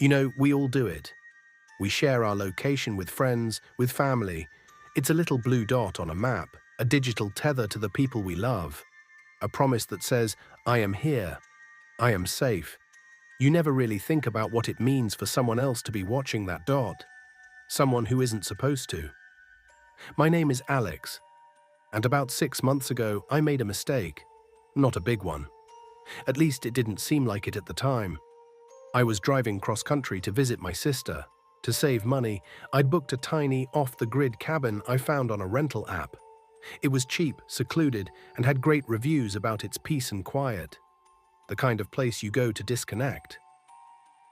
You know, we all do it. We share our location with friends, with family. It's a little blue dot on a map, a digital tether to the people we love. A promise that says, I am here, I am safe. You never really think about what it means for someone else to be watching that dot. Someone who isn't supposed to. My name is Alex, and about 6 months ago I made a mistake. Not a big one. At least it didn't seem like it at the time. I was driving cross-country to visit my sister. To save money, I'd booked a tiny, off-the-grid cabin I found on a rental app. It was cheap, secluded, and had great reviews about its peace and quiet. The kind of place you go to disconnect.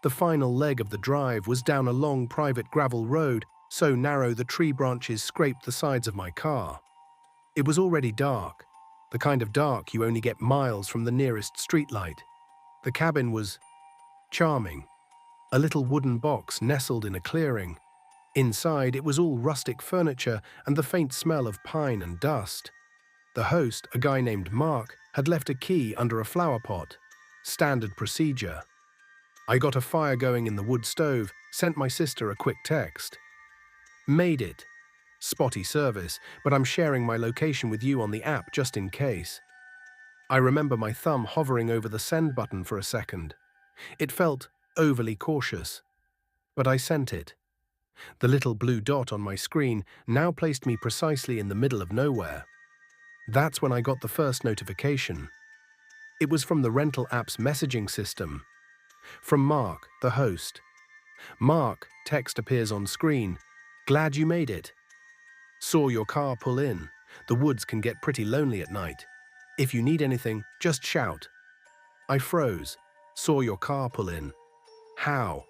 The final leg of the drive was down a long private gravel road, so narrow the tree branches scraped the sides of my car. It was already dark, the kind of dark you only get miles from the nearest streetlight. The cabin was charming. A little wooden box nestled in a clearing. Inside, it was all rustic furniture and the faint smell of pine and dust. The host, a guy named Mark, had left a key under a flower pot. Standard procedure. I got a fire going in the wood stove, sent my sister a quick text. Made it. Spotty service, but I'm sharing my location with you on the app just in case. I remember my thumb hovering over the send button for a second. It felt overly cautious, but I sent it. The little blue dot on my screen now placed me precisely in the middle of nowhere. That's when I got the first notification. It was from the rental app's messaging system. From Mark, the host. Mark, text appears on screen. Glad you made it. Saw your car pull in. The woods can get pretty lonely at night. If you need anything, just shout. I froze. Saw your car pull in. How?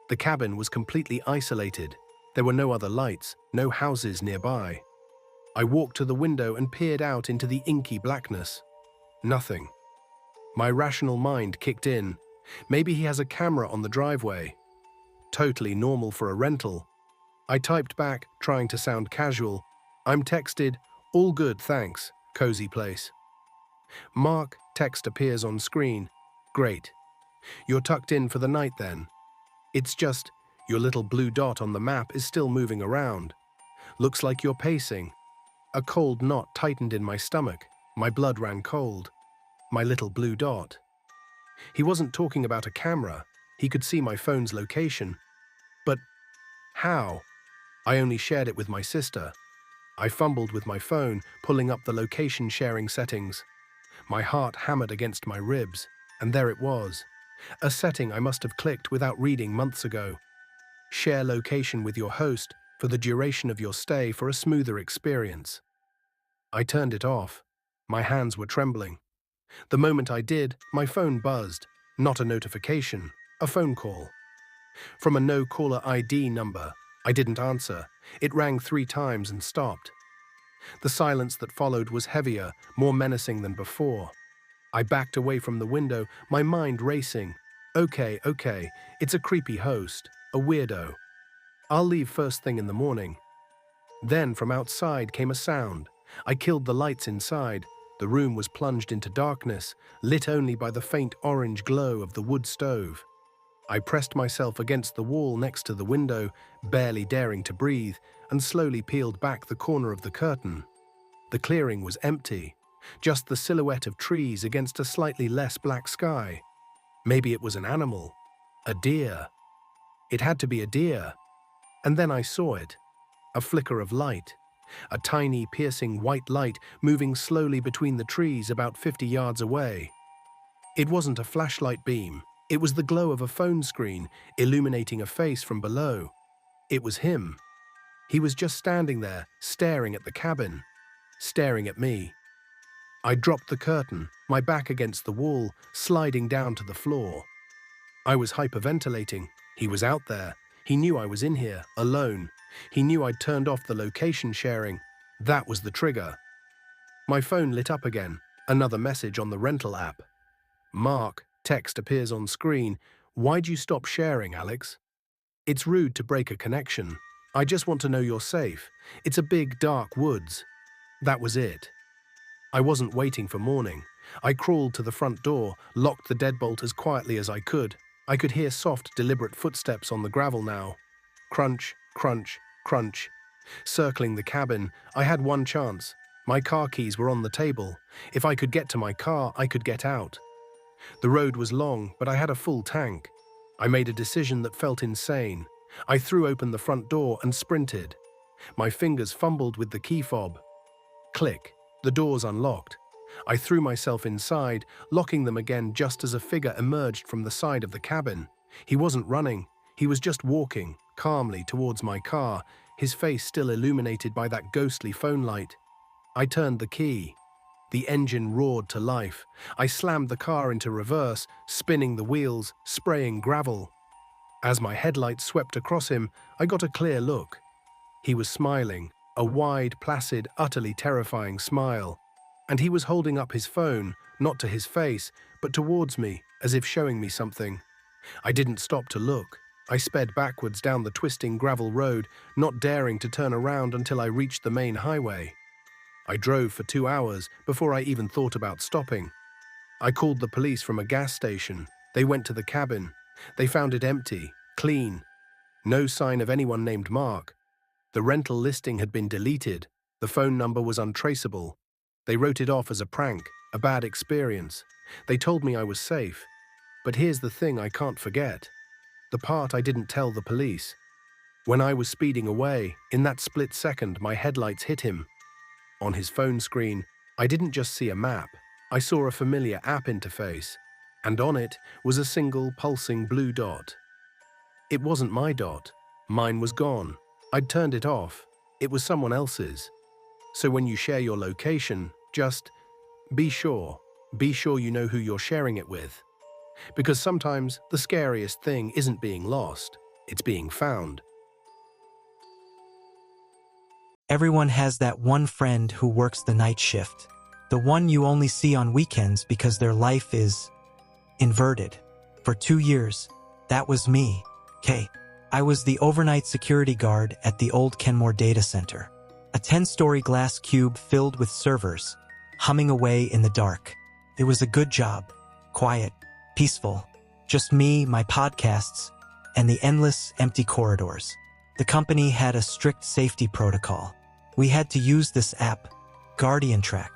The cabin was completely isolated. There were no other lights, no houses nearby. I walked to the window and peered out into the inky blackness. Nothing. My rational mind kicked in. Maybe he has a camera on the driveway. Totally normal for a rental. I typed back, trying to sound casual. I'm texted, all good, thanks, cozy place. Mark, text appears on screen. Great. You're tucked in for the night then. It's just, your little blue dot on the map is still moving around. Looks like you're pacing. A cold knot tightened in my stomach. My blood ran cold. My little blue dot. He wasn't talking about a camera. He could see my phone's location. But how? I only shared it with my sister. I fumbled with my phone, pulling up the location sharing settings. My heart hammered against my ribs, and there it was. A setting I must have clicked without reading months ago. Share location with your host for the duration of your stay for a smoother experience. I turned it off. My hands were trembling. The moment I did, my phone buzzed. Not a notification, a phone call. From a no-caller ID number. I didn't answer. It rang 3 times and stopped. The silence that followed was heavier, more menacing than before. I backed away from the window, my mind racing. Okay, it's a creepy host, a weirdo. I'll leave first thing in the morning. Then from outside came a sound. I killed the lights inside. The room was plunged into darkness, lit only by the faint orange glow of the wood stove. I pressed myself against the wall next to the window, barely daring to breathe, and slowly peeled back the corner of the curtain. The clearing was empty, just the silhouette of trees against a slightly less black sky. Maybe it was an animal, a deer. It had to be a deer. And then I saw it, a flicker of light, a tiny piercing white light moving slowly between the trees about 50 yards away. It wasn't a flashlight beam. It was the glow of a phone screen, illuminating a face from below. It was him. He was just standing there, staring at the cabin, staring at me. I dropped the curtain, my back against the wall, sliding down to the floor. I was hyperventilating. He was out there. He knew I was in here, alone. He knew I'd turned off the location sharing. That was the trigger. My phone lit up again, another message on the rental app. Mark, text appears on screen. Why'd you stop sharing, Alex? It's rude to break a connection. I just want to know you're safe. It's a big, dark woods. That was it. I wasn't waiting for morning. I crawled to the front door, locked the deadbolt as quietly as I could, I could hear soft, deliberate footsteps on the gravel now. Crunch, crunch, crunch. Circling the cabin, I had one chance. My car keys were on the table. If I could get to my car, I could get out. The road was long, but I had a full tank. I made a decision that felt insane. I threw open the front door and sprinted. My fingers fumbled with the key fob. Click. The doors unlocked. I threw myself inside, locking them again just as a figure emerged from the side of the cabin. He wasn't running. He was just walking, calmly, towards my car, his face still illuminated by that ghostly phone light. I turned the key. The engine roared to life. I slammed the car into reverse, spinning the wheels, spraying gravel. As my headlights swept across him, I got a clear look. He was smiling, a wide, placid, utterly terrifying smile. And he was holding up his phone, not to his face, but towards me, as if showing me something. I didn't stop to look. I sped backwards down the twisting gravel road, not daring to turn around until I reached the main highway. I drove for 2 hours before I even thought about stopping. I called the police from a gas station. They went to the cabin. They found it empty, clean. No sign of anyone named Mark. The rental listing had been deleted. The phone number was untraceable. They wrote it off as a prank, a bad experience. They told me I was safe. But here's the thing I can't forget. The part I didn't tell the police. When I was speeding away, in that split second my headlights hit him. On his phone screen, I didn't just see a map. I saw a familiar app interface. And on it was a single pulsing blue dot. It wasn't my dot. Mine was gone. I'd turned it off. It was someone else's. So when you share your location, just be sure you know who you're sharing it with. Because sometimes the scariest thing isn't being lost, it's being found. Everyone has that one friend who works the night shift. The one you only see on weekends because their life is inverted. For 2 years, that was me. I was the overnight security guard at the old Kenmore data center. A 10-story glass cube filled with servers, humming away in the dark. It was a good job. Quiet, peaceful. Just me, my podcasts, and the endless, empty corridors. The company had a strict safety protocol. We had to use this app, Guardian Track.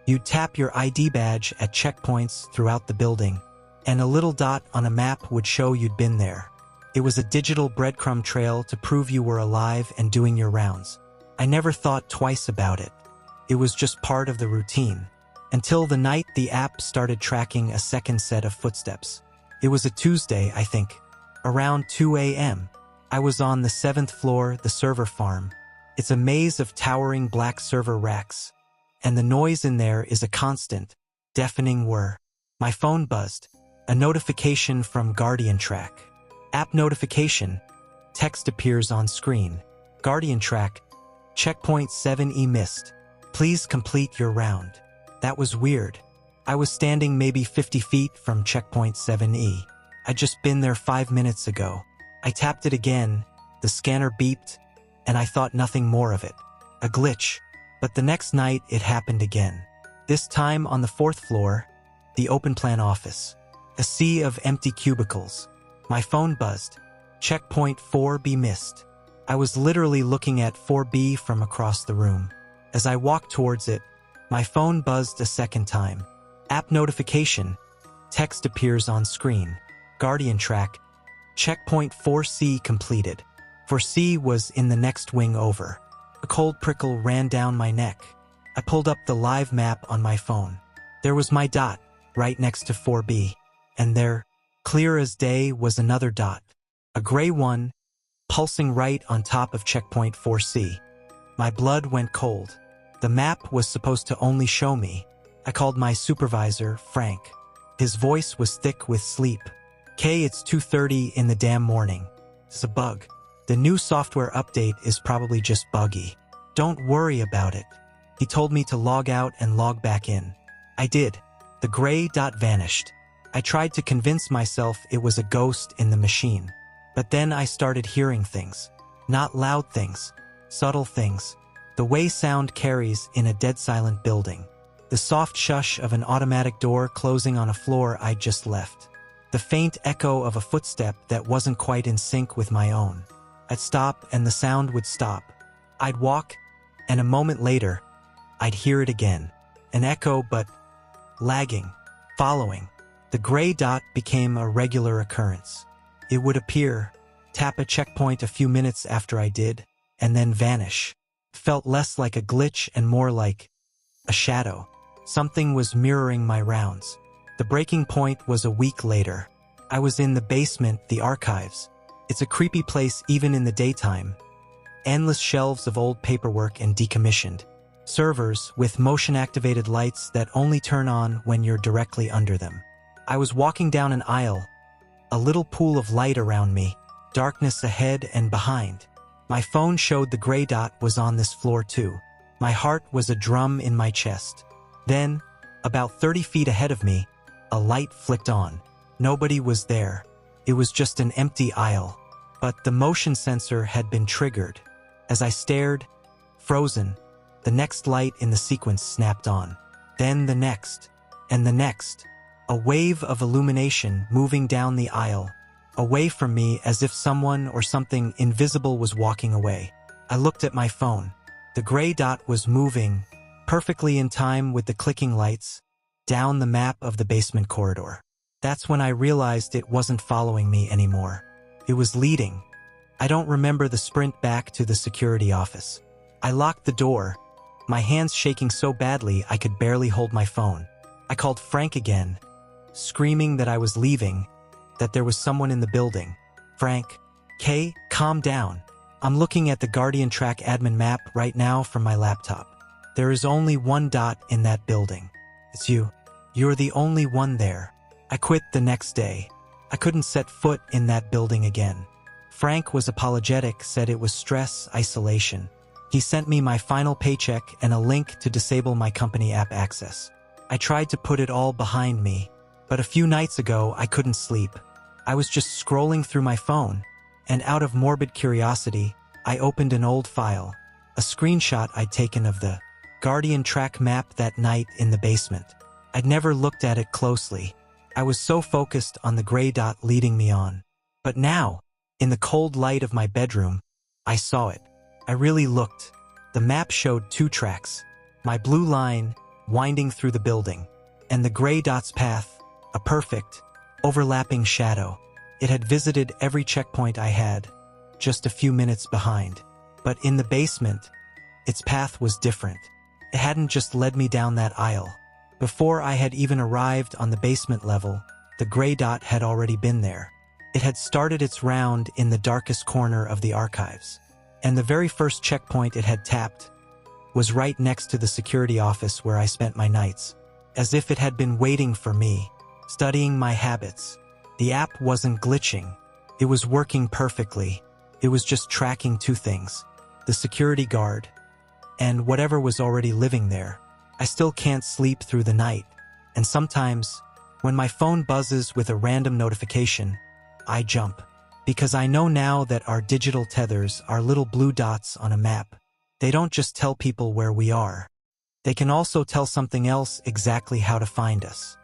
You'd tap your ID badge at checkpoints throughout the building, and a little dot on a map would show you'd been there. It was a digital breadcrumb trail to prove you were alive and doing your rounds. I never thought twice about it. It was just part of the routine. Until the night the app started tracking a second set of footsteps. It was a Tuesday, I think. Around 2 a.m. I was on the 7th floor, the server farm. It's a maze of towering black server racks. And the noise in there is a constant, deafening whir. My phone buzzed. A notification from Guardian Track. App notification. Text appears on screen. Guardian Track. Checkpoint 7E missed. Please complete your round. That was weird. I was standing maybe 50 feet from checkpoint 7E. I'd just been there 5 minutes ago. I tapped it again, the scanner beeped, and I thought nothing more of it. A glitch. But the next night it happened again. This time on the 4th floor, the open plan office. A sea of empty cubicles. My phone buzzed. Checkpoint 4B missed. I was literally looking at 4B from across the room. As I walked towards it, my phone buzzed a second time. App notification. Text appears on screen. Guardian Track. Checkpoint 4C completed. 4C was in the next wing over. A cold prickle ran down my neck. I pulled up the live map on my phone. There was my dot, right next to 4B. And there, clear as day, was another dot. A gray one, pulsing right on top of checkpoint 4C. My blood went cold. The map was supposed to only show me. I called my supervisor, Frank. His voice was thick with sleep. It's 2:30 in the damn morning. It's a bug. The new software update is probably just buggy. Don't worry about it. He told me to log out and log back in. I did. The gray dot vanished. I tried to convince myself it was a ghost in the machine. But then I started hearing things. Not loud things. Subtle things. The way sound carries in a dead silent building. The soft shush of an automatic door closing on a floor I'd just left. the faint echo of a footstep that wasn't quite in sync with my own. I'd stop and the sound would stop. I'd walk, and a moment later, I'd hear it again. An echo, but lagging, following. The gray dot became a regular occurrence. It would appear, tap a checkpoint a few minutes after I did, and then vanish. Felt less like a glitch and more like a shadow. Something was mirroring my rounds. The breaking point was a week later. I was in the basement, the archives. It's a creepy place even in the daytime. Endless shelves of old paperwork and decommissioned servers with motion-activated lights that only turn on when you're directly under them. I was walking down an aisle, a little pool of light around me, darkness ahead and behind. My phone showed the gray dot was on this floor too. My heart was a drum in my chest. Then, about 30 feet ahead of me, a light flicked on. Nobody was there. It was just an empty aisle. But the motion sensor had been triggered. As I stared, frozen, the next light in the sequence snapped on. Then the next, and the next. A wave of illumination moving down the aisle, away from me as if someone or something invisible was walking away. I looked at my phone. The gray dot was moving, perfectly in time with the clicking lights, down the map of the basement corridor. That's when I realized it wasn't following me anymore. It was leading. I don't remember the sprint back to the security office. I locked the door, my hands shaking so badly I could barely hold my phone. I called Frank again, screaming that I was leaving, that there was someone in the building. Frank, Kay, calm down. I'm looking at the Guardian Track admin map right now from my laptop. There is only one dot in that building. It's you. You're the only one there. I quit the next day. I couldn't set foot in that building again. Frank was apologetic, said it was stress, isolation. He sent me my final paycheck and a link to disable my company app access. I tried to put it all behind me, but a few nights ago I couldn't sleep. I was just scrolling through my phone, and out of morbid curiosity, I opened an old file, a screenshot I'd taken of the Guardian Track map that night in the basement. I'd never looked at it closely. I was so focused on the gray dot leading me on. But now, in the cold light of my bedroom, I saw it. I really looked. The map showed 2 tracks, my blue line winding through the building, and the gray dot's path, a perfect, overlapping shadow. It had visited every checkpoint I had, just a few minutes behind. But in the basement, its path was different. It hadn't just led me down that aisle. Before I had even arrived on the basement level, the gray dot had already been there. It had started its round in the darkest corner of the archives. And the very first checkpoint it had tapped was right next to the security office where I spent my nights, as if it had been waiting for me, studying my habits. The app wasn't glitching. It was working perfectly. It was just tracking 2 things, the security guard and whatever was already living there. I still can't sleep through the night, and sometimes, when my phone buzzes with a random notification, I jump. Because I know now that our digital tethers are little blue dots on a map. They don't just tell people where we are. They can also tell something else exactly how to find us.